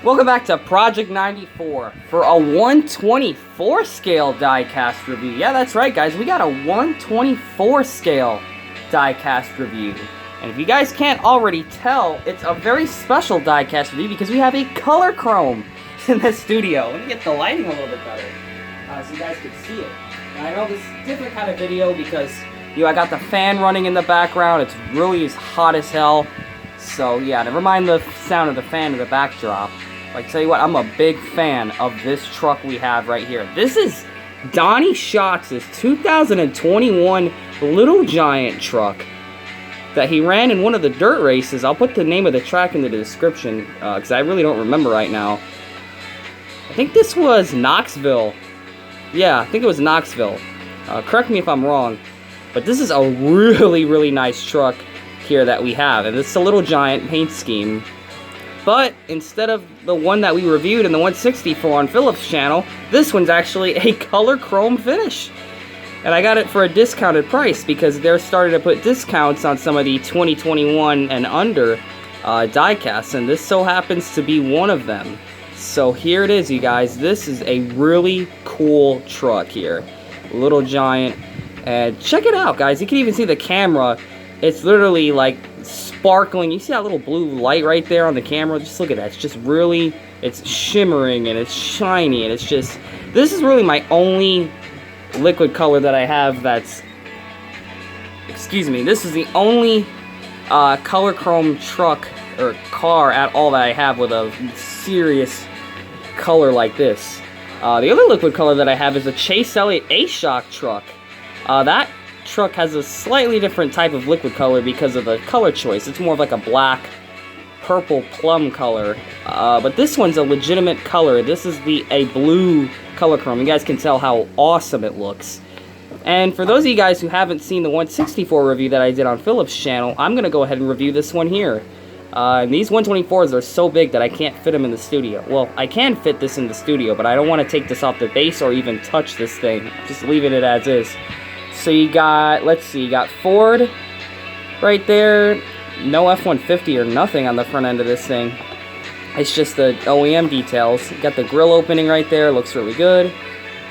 Welcome back to Project 94 for a 124 scale diecast review. Yeah, that's right, guys. We got a 124 scale diecast review. And if you guys can't already tell, it's a very special diecast review because we have a color chrome in the studio. Let me get the lighting a little bit better so you guys can see it. And I know this is a different kind of video because, I got the fan running in the background. It's really hot as hell. So, yeah, never mind the sound of the fan in the backdrop. I tell you what, I'm a big fan of this truck we have right here. This is Donny Schatz's 2021 Little Giant truck that he ran in one of the dirt races. I'll put the name of the track in the description because I really don't remember right now. I think this was Knoxville. Yeah, I think it was Knoxville. Correct me if I'm wrong. But this is a really, really nice truck here that we have. And it's a Little Giant paint scheme. But instead of the one that we reviewed in the 164 on Philip's channel, this one's actually a color chrome finish. And I got it for a discounted price because they're starting to put discounts on some of the 2021 and under diecasts. And this so happens to be one of them. So here it is, you guys. This is a really cool truck here. Little Giant. And check it out, guys. You can even see the camera. It's literally like sparkling. You see that little blue light right there on the camera? Just look at that. It's just really, it's shimmering and it's shiny and it's just, this is really my only liquid color that I have that's, excuse me, this is the only color chrome truck or car at all that I have with a serious color like this. The other liquid color that I have is a Chase Elliott A-Shock truck. That truck has a slightly different type of liquid color because of the color choice. It's more of like a black, purple plum color. But this one's a legitimate color. This is a blue color chrome. You guys can tell how awesome it looks. And for those of you guys who haven't seen the 164 review that I did on Philip's channel, I'm going to go ahead and review this one here. And these 124s are so big that I can't fit them in the studio. Well, I can fit this in the studio, but I don't want to take this off the base or even touch this thing. Just leaving it as is. So you got, let's see, you got Ford right there. No F-150 or nothing on the front end of this thing. It's just the OEM details. You got the grill opening right there. Looks really good.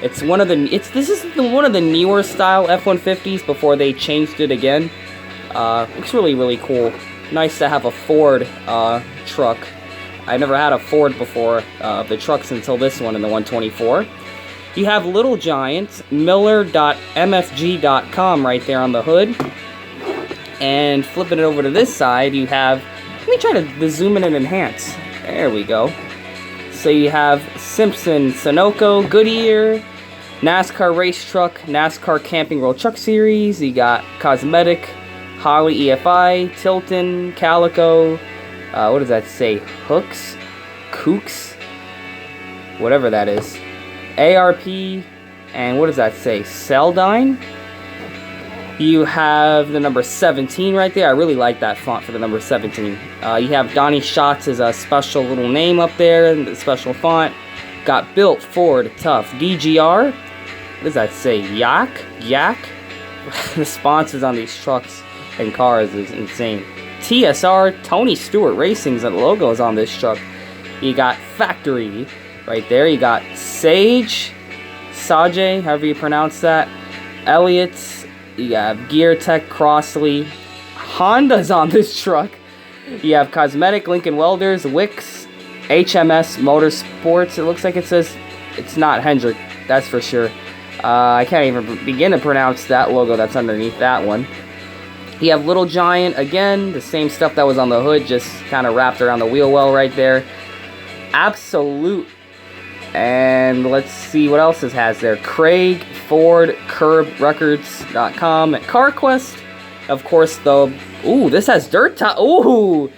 It's one of the, this is one of the newer style F-150s before they changed it again. Looks really, really cool. Nice to have a Ford truck. I never had a Ford before the trucks until this one in the 124. You have Little Giant, miller.mfg.com right there on the hood. And flipping it over to this side, you have, let me try to zoom in and enhance. There we go. So you have Simpson, Sunoco, Goodyear, NASCAR Race Truck, NASCAR Camping World Truck Series. You got Cosmetic, Holley EFI, Tilton, Calico. What does that say? Hooks? Kooks? Whatever that is. ARP, and what does that say? Celdine. You have the number 17 right there. I really like that font for the number 17. You have Donny Schatz as a special little name up there, and the special font. Got Built Ford Tough DGR. What does that say? Yak? The sponsors on these trucks and cars is insane. TSR, Tony Stewart Racing's logos on this truck. You got Factory right there. You got Sage, however you pronounce that. Elliott. You have Gear Tech, Crossley. Honda's on this truck. You have Cosmetic, Lincoln Welders, Wix, HMS Motorsports. It looks like it says, it's not Hendrick, that's for sure. I can't even begin to pronounce that logo that's underneath that one. You have Little Giant, again, the same stuff that was on the hood, just kind of wrapped around the wheel well right there. Absolute. And let's see what else it has there. Craig, Ford, CurbRecords.com, CarQuest. Of course, though. Ooh, this has dirt tires. Ooh,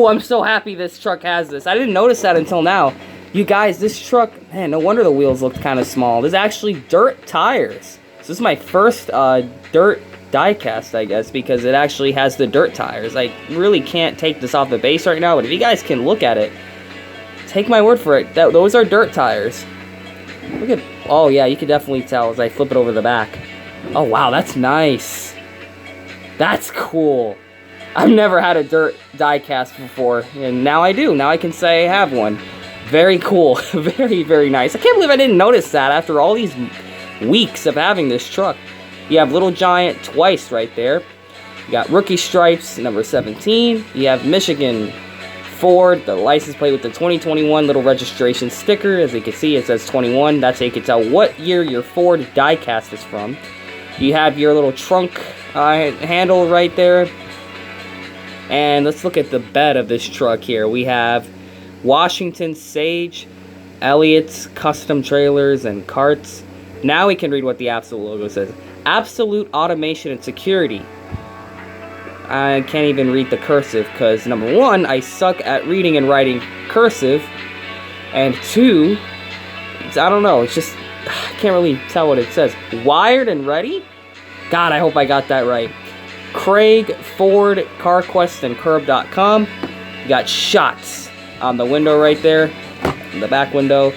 I'm so happy this truck has this. I didn't notice that until now. You guys, this truck, man, no wonder the wheels looked kind of small. There's actually dirt tires. So this is my first dirt diecast, I guess, because it actually has the dirt tires. I really can't take this off the base right now, but if you guys can look at it, take my word for it, those are dirt tires. Look at, oh yeah, you can definitely tell as I flip it over the back. Oh wow, that's nice. That's cool. I've never had a dirt diecast before, and now I do. Now I can say I have one. Very cool. Very, very nice. I can't believe I didn't notice that after all these weeks of having this truck. You have Little Giant twice right there. You got rookie stripes, number 17. You have Michigan Ford, the license plate with the 2021 little registration sticker. As you can see, it says 21. That's how you can tell what year your Ford diecast is from. You have your little trunk handle right there. And let's look at the bed of this truck here. We have Washington Sage, Elliott's Custom Trailers and Carts. Now we can read what the Absolute logo says. Absolute Automation and Security. I can't even read the cursive because, number one, I suck at reading and writing cursive. And two, I don't know, it's just, I can't really tell what it says. Wired and ready? God, I hope I got that right. Craig Ford, CarQuest, and Curb.com. You got shots on the window right there, in the back window.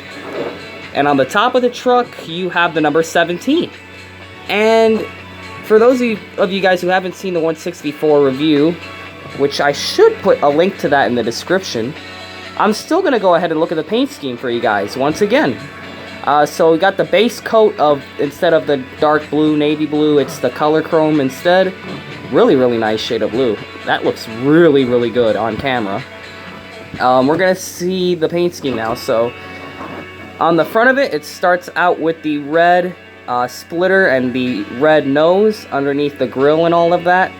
And on the top of the truck, you have the number 17. And for those of you guys who haven't seen the 164 review, which I should put a link to that in the description, I'm still going to go ahead and look at the paint scheme for you guys once again. So we got the base coat of, instead of the dark blue, navy blue, it's the color chrome instead. Really, really nice shade of blue. That looks really, really good on camera. We're going to see the paint scheme now. So on the front of it, it starts out with the red splitter and the red nose underneath the grille and all of that.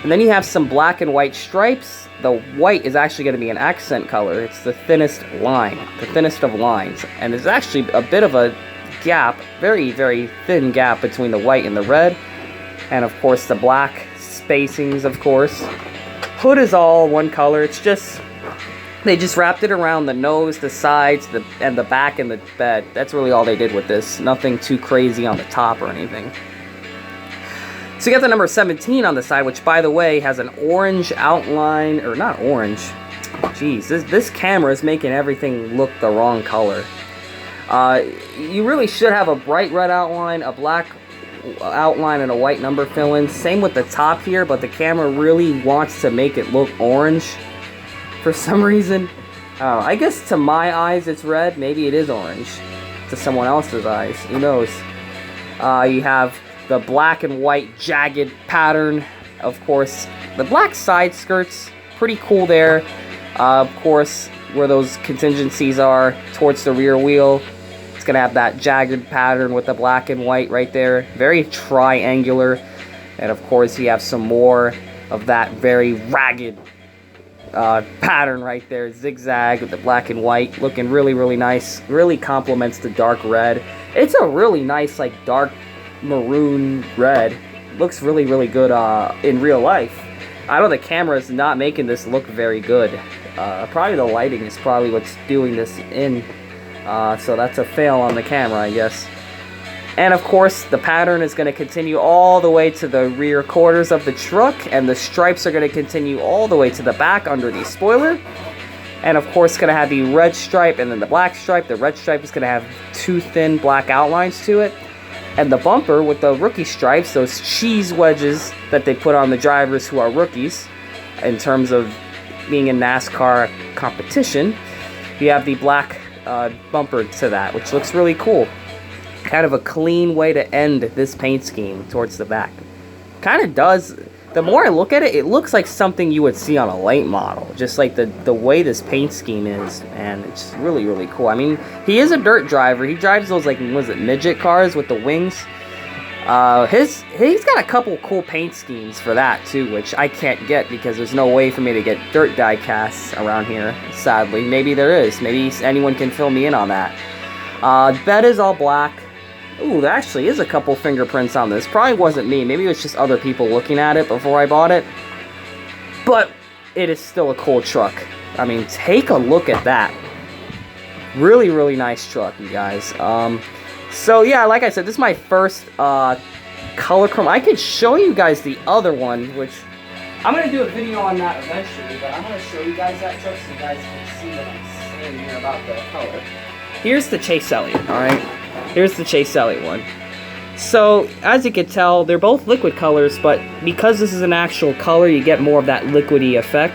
And then you have some black and white stripes. The white is actually going to be an accent color. It's the thinnest line, the thinnest of lines. And there's actually a bit of a gap, very, very thin gap between the white and the red. And of course the black spacings, of course. Hood is all one color. It's just, they just wrapped it around the nose, the sides, and the back and the bed. That's really all they did with this. Nothing too crazy on the top or anything. So you got the number 17 on the side, which, by the way, has an orange outline, or not orange. Jeez, this camera is making everything look the wrong color. You really should have a bright red outline, a black outline, and a white number fill-in. Same with the top here, but the camera really wants to make it look orange for some reason. I guess to my eyes it's red. Maybe it is orange to someone else's eyes. Who knows? You have the black and white jagged pattern. Of course, the black side skirts, pretty cool there. Of course, where those contingencies are towards the rear wheel, it's gonna have that jagged pattern with the black and white right there. Very triangular. And of course, you have some more of that very ragged pattern right there, zigzag with the black and white, looking really, really nice. Really complements the dark red. It's a really nice, like, dark maroon red. Looks really, really good in real life. I know the camera is not making this look very good. Probably the lighting is probably what's doing this in. So that's a fail on the camera, I guess. And of course, the pattern is going to continue all the way to the rear quarters of the truck, and the stripes are going to continue all the way to the back under the spoiler. And of course, it's going to have the red stripe and then the black stripe. The red stripe is going to have two thin black outlines to it. And the bumper with the rookie stripes, those cheese wedges that they put on the drivers who are rookies in terms of being in NASCAR competition, you have the black bumper to that, which looks really cool. Kind of a clean way to end this paint scheme towards the back. Kind of does, the more I look at it, it looks like something you would see on a late model. Just like the way this paint scheme is, and it's really, really cool. I mean, he is a dirt driver. He drives those, like, was it midget cars with the wings? He's got a couple cool paint schemes for that too, which I can't get because there's no way for me to get dirt die casts around here, sadly. Maybe there is. Maybe anyone can fill me in on that. Bed is all black. Ooh, there actually is a couple fingerprints on this. Probably wasn't me. Maybe it was just other people looking at it before I bought it. But it is still a cool truck. I mean, take a look at that. Really, really nice truck, you guys. So yeah, like I said, this is my first color chrome. I could show you guys the other one, which I'm going to do a video on that eventually, but I'm going to show you guys that truck so you guys can see what I'm saying here about the color. Here's the Chase Elliott, alright? Here's the Chase Elliott one. So, as you can tell, they're both liquid colors, but because this is an actual color, you get more of that liquidy effect.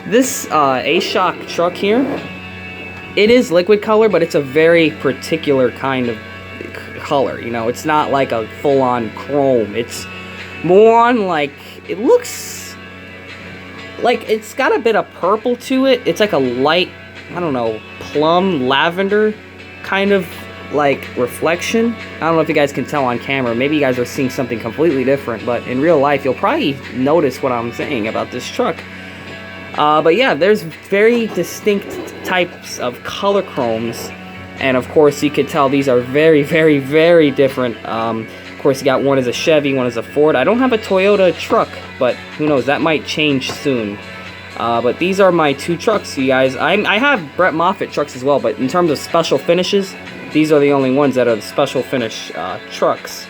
This A-Shock truck here, it is liquid color, but it's a very particular kind of color, you know. It's not like a full-on chrome. It's more on, like, it looks like it's got a bit of purple to it. It's like a light, I don't know, plum, lavender kind of, like, reflection. I don't know if you guys can tell on camera. Maybe you guys are seeing something completely different, but in real life, you'll probably notice what I'm saying about this truck. But yeah, there's very distinct types of color chromes, and of course you could tell these are very, very, very different. Of course, you got one is a Chevy, one is a Ford. I don't have a Toyota truck, but who knows, that might change soon. But these are my two trucks, you guys. I have Brett Moffitt trucks as well, but in terms of special finishes, these are the only ones that are the special finish trucks.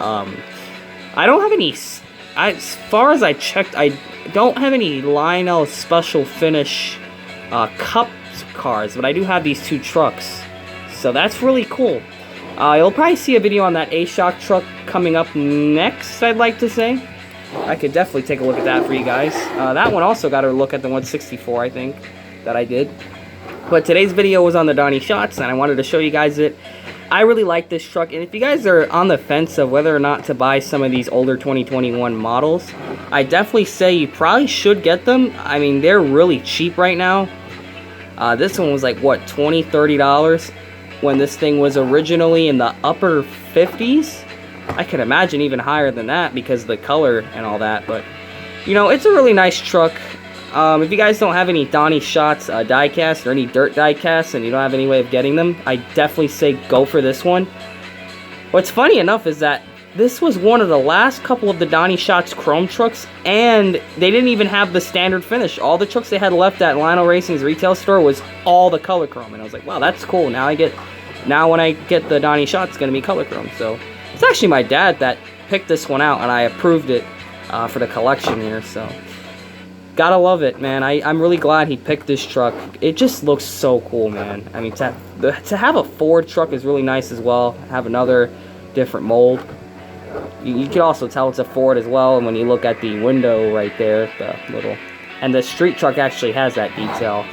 I don't have any, as far as I checked, I don't have any Lionel special finish cup cars, but I do have these two trucks, so that's really cool. You'll probably see a video on that A-Shock truck coming up next, I'd like to say. I could definitely take a look at that for you guys. That one also got a look at the 164, I think, that I did. But today's video was on the Donny Schatz, and I wanted to show you guys it. I really like this truck, and if you guys are on the fence of whether or not to buy some of these older 2021 models, I definitely say you probably should get them. I mean, they're really cheap right now. This one was like, what, $20, $30 when this thing was originally in the upper 50s? I can imagine even higher than that because of the color and all that, but, you know, it's a really nice truck. If you guys don't have any Donny Schatz diecast or any dirt diecasts and you don't have any way of getting them, I definitely say go for this one. What's funny enough is that this was one of the last couple of the Donny Schatz chrome trucks, and they didn't even have the standard finish. All the trucks they had left at Lionel Racing's retail store was all the color chrome, and I was like, wow, that's cool. Now when I get the Donny Schatz, it's going to be color chrome. So it's actually my dad that picked this one out, and I approved it for the collection here, so gotta love it, man. I'm really glad he picked this truck. It just looks so cool, man. I mean, to have a Ford truck is really nice as well. Have another different mold. You can also tell it's a Ford as well, and when you look at the window right there, the little, and the street truck actually has that detail,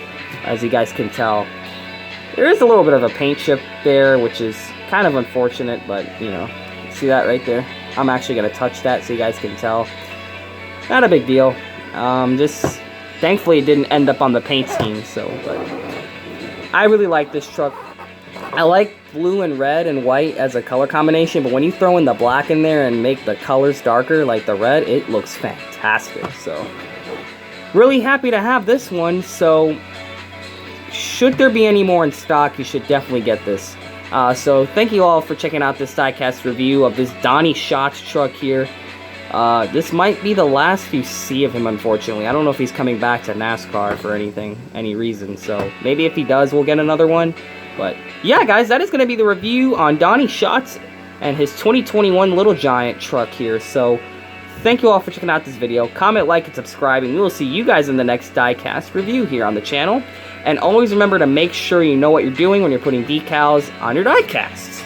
as you guys can tell. There is a little bit of a paint chip there, which is kind of unfortunate, but you know, see that right there? I'm actually gonna touch that so you guys can tell. Not a big deal. Just thankfully it didn't end up on the paint scheme, so, but I really like this truck. I like blue and red and white as a color combination, but when you throw in the black in there and make the colors darker, like the red, it looks fantastic. So really happy to have this one. So should there be any more in stock, you should definitely get this. So thank you all for checking out this diecast review of this Donny Schatz truck here. This might be the last you see of him, unfortunately. I don't know if he's coming back to NASCAR for any reason, so maybe if he does, we'll get another one. But yeah, guys, that is going to be the review on Donny Schatz and his 2021 Little Giant truck here. So thank you all for checking out this video. Comment, like, and subscribe, and we will see you guys in the next diecast review here on the channel. And always remember to make sure you know what you're doing when you're putting decals on your diecasts.